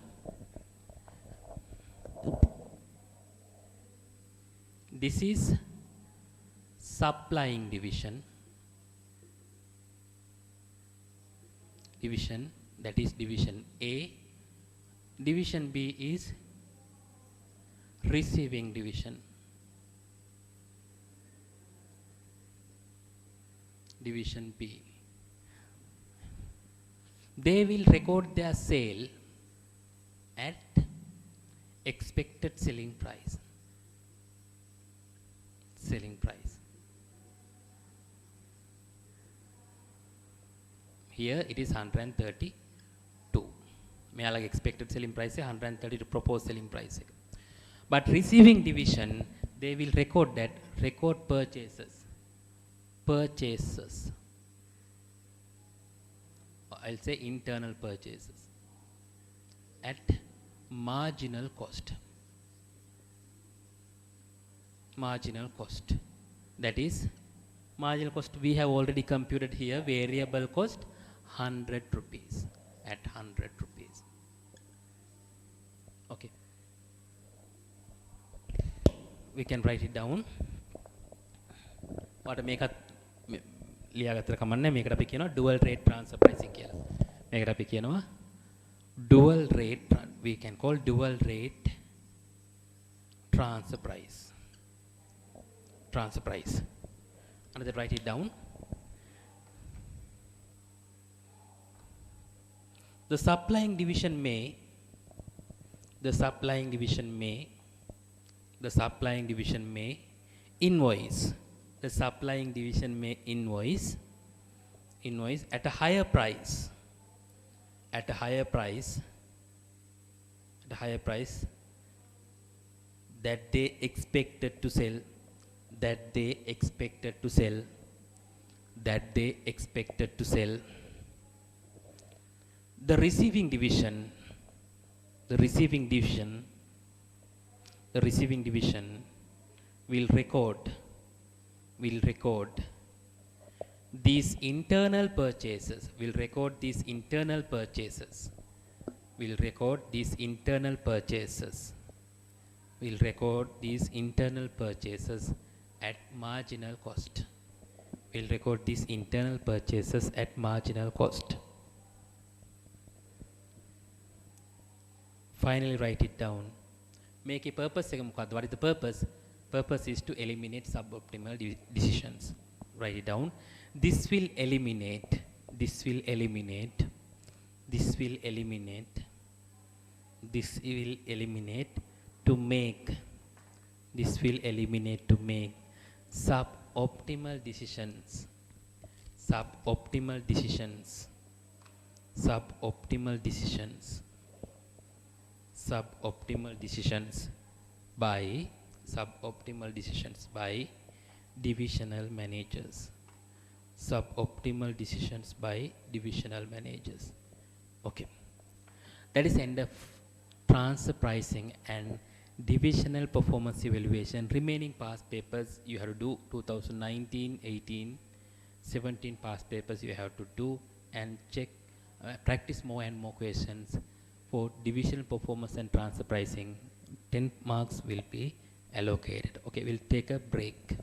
Speaker 1: This is supplying division. Division, that is division A. Division B is receiving division. Division B. They will record their sale at expected selling price. Selling price. Here it is 132. Mealaga expected selling price 132 proposed selling price. But receiving division, they will record that purchases. Purchases. I'll say internal purchases at marginal cost. Marginal cost. That is marginal cost we have already computed here. Variable cost 100 rupees at 100 rupees. Okay. We can write it down. What make a ලියාගත්තට කමන්නේ මේකට අපි කියනවා dual rate transfer pricing කියලා. මේකට අපි කියනවා dual rate, we can call dual rate transfer price. Transfer price. And then write it down. The supplying division may invoice. The supplying division may invoice at a higher price. At a higher price that they expected to sell. The receiving division will record these internal purchases. Will record these internal purchases at marginal cost. Will record these internal purchases at marginal cost. Finally write it down. Make a purpose. What is the purpose? Purpose is to eliminate suboptimal decisions. Write it down. This will eliminate to make suboptimal decisions suboptimal decisions, suboptimal decisions, suboptimal decisions by suboptimal decisions by divisional managers, suboptimal decisions by divisional managers. Okay, that is end of transfer pricing and divisional performance evaluation. Remaining past papers you have to do 2019, 18, 17 past papers you have to do and check, practice more and more questions. For divisional performance and transfer pricing, 10 marks will be allocated. Okay, we'll take a break.